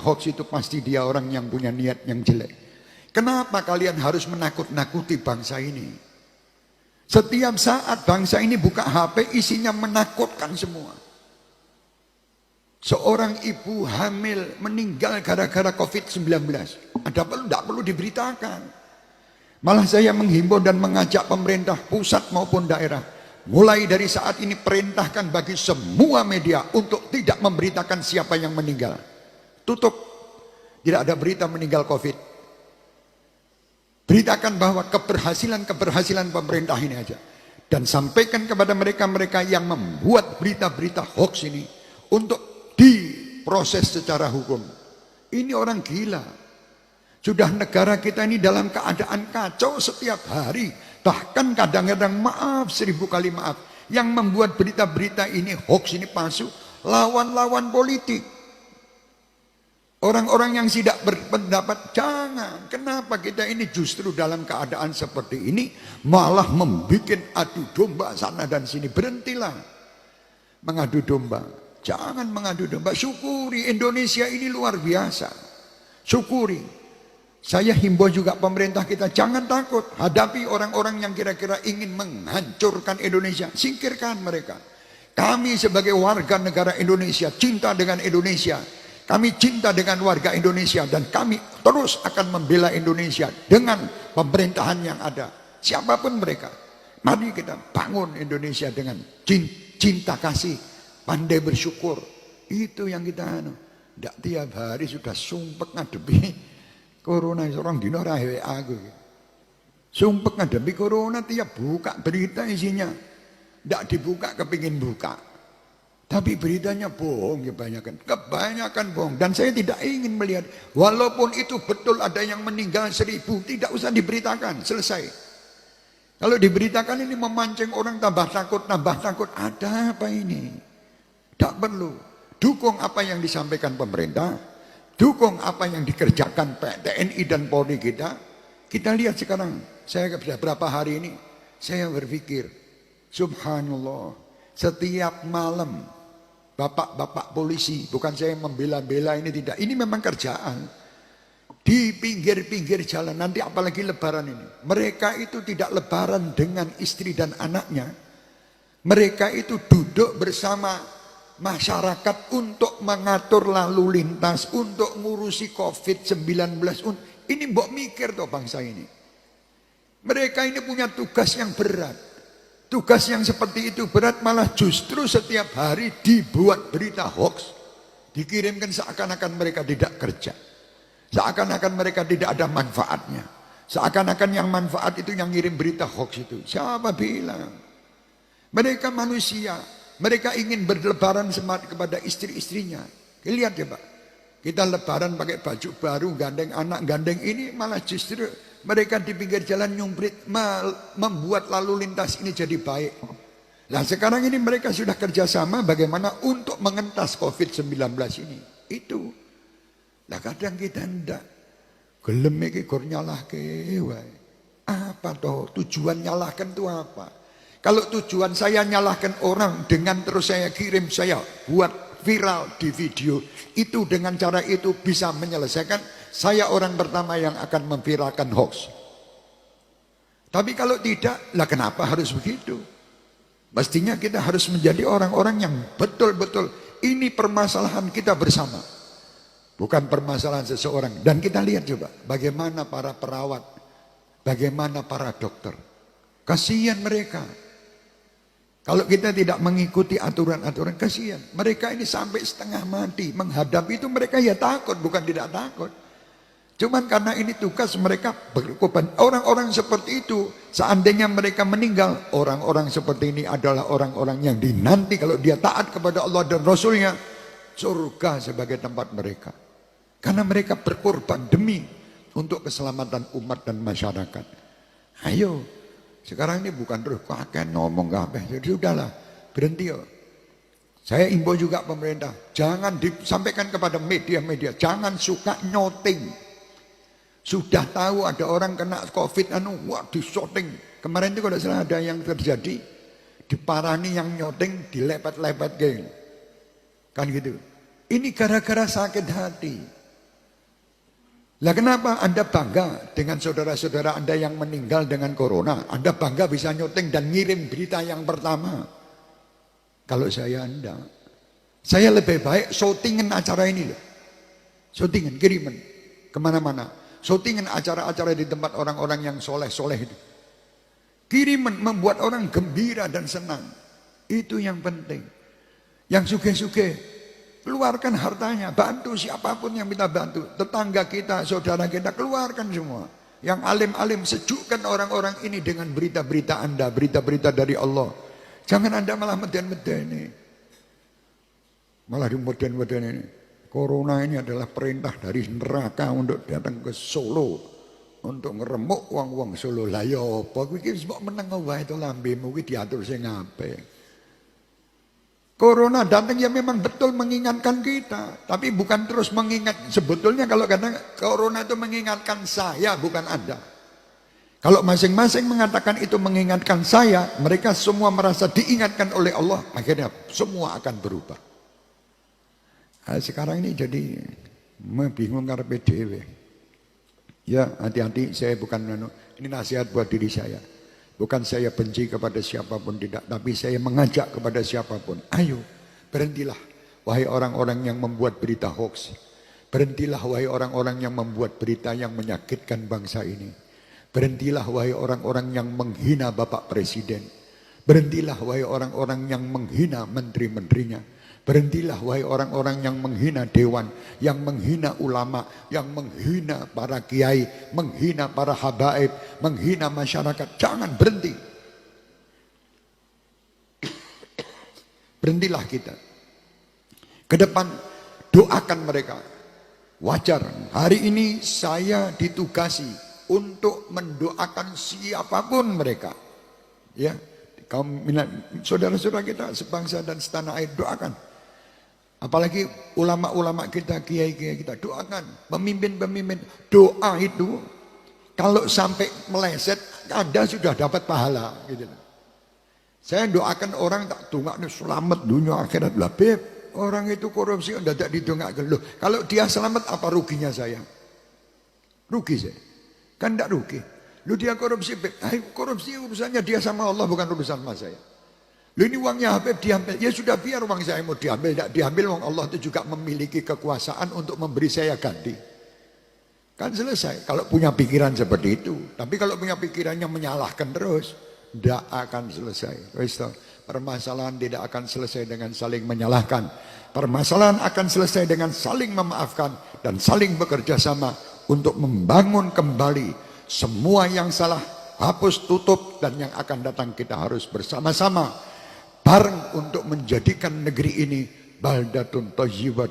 hoax itu pasti dia orang yang punya niat yang jelek. Kenapa kalian harus menakut-nakuti bangsa ini? Setiap saat bangsa ini buka HP isinya menakutkan semua. Seorang ibu hamil meninggal gara-gara COVID-19. Tidak perlu diberitakan. Malah saya menghimbau dan mengajak pemerintah pusat maupun daerah. Mulai dari saat ini perintahkan bagi semua media untuk tidak memberitakan siapa yang meninggal. Tutup. Tidak ada berita meninggal COVID. Beritakan bahwa keberhasilan pemerintah ini aja. Dan sampaikan kepada mereka-mereka yang membuat berita-berita hoax ini untuk diproses secara hukum. Ini orang gila. Sudah negara kita ini dalam keadaan kacau setiap hari. Bahkan kadang-kadang maaf, 1000 kali maaf. Yang membuat berita-berita ini hoax ini palsu, lawan-lawan politik. Orang-orang yang tidak berpendapat, jangan. Kenapa kita ini justru dalam keadaan seperti ini malah membuat adu domba sana dan sini? Berhentilah mengadu domba. Jangan mengadu domba. Syukuri Indonesia ini luar biasa. Syukuri. Saya himbau juga pemerintah kita, jangan takut. Hadapi orang-orang yang kira-kira ingin menghancurkan Indonesia. Singkirkan mereka. Kami sebagai warga negara Indonesia, cinta dengan Indonesia. Kami cinta dengan warga Indonesia dan kami terus akan membela Indonesia dengan pemerintahan yang ada. Siapapun mereka. Mari kita bangun Indonesia dengan cinta kasih, pandai bersyukur. Itu yang kita tidak tiap hari sudah sumpek ngadepi corona. Seorang dino rahe aku. Sumpek ngadepi corona, tiap buka berita isinya. Tidak dibuka kepingin buka. Tapi beritanya bohong kebanyakan bohong. Dan saya tidak ingin melihat, walaupun itu betul ada yang meninggal 1000, tidak usah diberitakan, selesai. Kalau diberitakan ini memancing orang tambah takut. Ada apa ini? Tidak perlu. Dukung apa yang disampaikan pemerintah, dukung apa yang dikerjakan TNI dan Polri kita. Kita lihat sekarang, saya beberapa hari ini, saya berpikir, subhanallah, setiap malam bapak-bapak polisi, bukan saya membela-bela ini, tidak. Ini memang kerjaan. Di pinggir-pinggir jalan, nanti apalagi lebaran ini. Mereka itu tidak lebaran dengan istri dan anaknya. Mereka itu duduk bersama masyarakat untuk mengatur lalu lintas, untuk ngurusi COVID-19. Ini mbok mikir toh bangsa ini. Mereka ini punya tugas yang berat. Tugas yang seperti itu berat, malah justru setiap hari dibuat berita hoax. Dikirimkan seakan-akan mereka tidak kerja. Seakan-akan mereka tidak ada manfaatnya. Seakan-akan yang manfaat itu yang ngirim berita hoax itu. Siapa bilang? Mereka manusia. Mereka ingin berlebaran semangat kepada istri-istrinya. Lihat ya Pak. Kita lebaran pakai baju baru, gandeng anak, gandeng ini, malah justru mereka di pinggir jalan nyumprit, membuat lalu lintas ini jadi baik. Nah sekarang ini mereka sudah kerjasama bagaimana untuk mengentas COVID-19 ini. Itu. Nah kadang kita ndak. Gelem iki gur nyalahke wae. Apa toh tujuan nyalahkan itu apa? Kalau tujuan saya nyalahkan orang dengan terus saya kirim, saya buat viral di video, itu dengan cara itu bisa menyelesaikan, saya orang pertama yang akan memviralkan hoax. Tapi kalau tidak, lah kenapa harus begitu? Mestinya kita harus menjadi orang-orang yang betul-betul ini permasalahan kita bersama, bukan permasalahan seseorang. Dan kita lihat coba bagaimana para perawat, bagaimana para dokter, kasihan mereka. Kalau kita tidak mengikuti aturan-aturan, kasihan. Mereka ini sampai setengah mati. Menghadapi itu mereka ya takut, bukan tidak takut. Cuman karena ini tugas mereka berkorban. Orang-orang seperti itu, seandainya mereka meninggal, orang-orang seperti ini adalah orang-orang yang dinanti kalau dia taat kepada Allah dan Rasulnya, surga sebagai tempat mereka. Karena mereka berkorban demi untuk keselamatan umat dan masyarakat. Ayo. Sekarang ini bukan terus kakek ngomong kabeh. Jadi sudahlah, berhenti yo. Saya imbau juga pemerintah, jangan disampaikan kepada media-media, jangan suka nyoting. Sudah tahu ada orang kena COVID, wah disoting. Kemarin itu kalau salah ada yang terjadi, diparani yang nyoting, dilepet-lepet geng. Kan gitu. Ini gara-gara sakit hati. Lah kenapa Anda bangga dengan saudara-saudara Anda yang meninggal dengan corona? Anda bangga bisa nyuting dan ngirim berita yang pertama. Kalau saya Anda, saya lebih baik syutingin acara ini loh. Syutingin, kiriman kemana-mana. Syutingin acara-acara di tempat orang-orang yang soleh-soleh itu. Kiriman membuat orang gembira dan senang. Itu yang penting. Yang suge-suge, keluarkan hartanya, bantu siapapun yang kita bantu. Tetangga kita, saudara kita, keluarkan semua. Yang alim-alim, sejukkan orang-orang ini dengan berita-berita Anda, berita-berita dari Allah. Jangan Anda malah meden-meden ini. Malah di meden-meden ini. Corona ini adalah perintah dari neraka untuk datang ke Solo. Untuk ngeremuk wong-wong Solo. Lah ya apa, kuwi iki mbok meneng wae to lambemu kuwi diatur sing apik. Corona datang ya memang betul mengingatkan kita. Tapi bukan terus mengingat. Sebetulnya kalau kata Corona itu mengingatkan saya, bukan Anda. Kalau masing-masing mengatakan itu mengingatkan saya, mereka semua merasa diingatkan oleh Allah. Akhirnya semua akan berubah. Nah, sekarang ini jadi bingung karepe dhewe. Ya hati-hati, saya bukan ini nasihat buat diri saya. Bukan saya benci kepada siapapun, tidak. Tapi saya mengajak kepada siapapun. Ayo, berhentilah. Wahai orang-orang yang membuat berita hoax. Berhentilah wahai orang-orang yang membuat berita yang menyakitkan bangsa ini. Berhentilah wahai orang-orang yang menghina Bapak Presiden. Berhentilah wahai orang-orang yang menghina menteri-menterinya. Berhentilah wahai orang-orang yang menghina dewan, yang menghina ulama, yang menghina para kiai, menghina para habaib, menghina masyarakat. Jangan berhenti. Berhentilah kita. Ke depan doakan mereka. Wajar, hari ini saya ditugasi untuk mendoakan siapapun mereka. Ya, kaum saudara-saudara kita sebangsa dan setanah air, doakan. Apalagi ulama-ulama kita, kiai-kiai kita, doakan. Pemimpin-pemimpin, doa itu kalau sampai meleset, Anda sudah dapat pahala. Gitu. Saya doakan orang tak dongak selamat dunia akhirat lah. Beb, orang itu korupsi, Anda tak didongakkan. Loh, kalau dia selamat, apa ruginya saya? Rugi saya. Kan tidak rugi. Lu dia korupsi, Beb. Korupsi urusannya dia sama Allah, bukan urusan sama saya. Lu ini uangnya Habib diambil, ya sudah biar uang saya mau diambil, tidak diambil, uang Allah itu juga memiliki kekuasaan untuk memberi saya ganti. Kan selesai, kalau punya pikiran seperti itu. Tapi kalau punya pikirannya menyalahkan terus, tidak akan selesai. Permasalahan tidak akan selesai dengan saling menyalahkan. Permasalahan akan selesai dengan saling memaafkan dan saling bekerja sama untuk membangun kembali semua yang salah, hapus, tutup, dan yang akan datang kita harus bersama-sama bareng untuk menjadikan negeri ini baldatun thayyibatun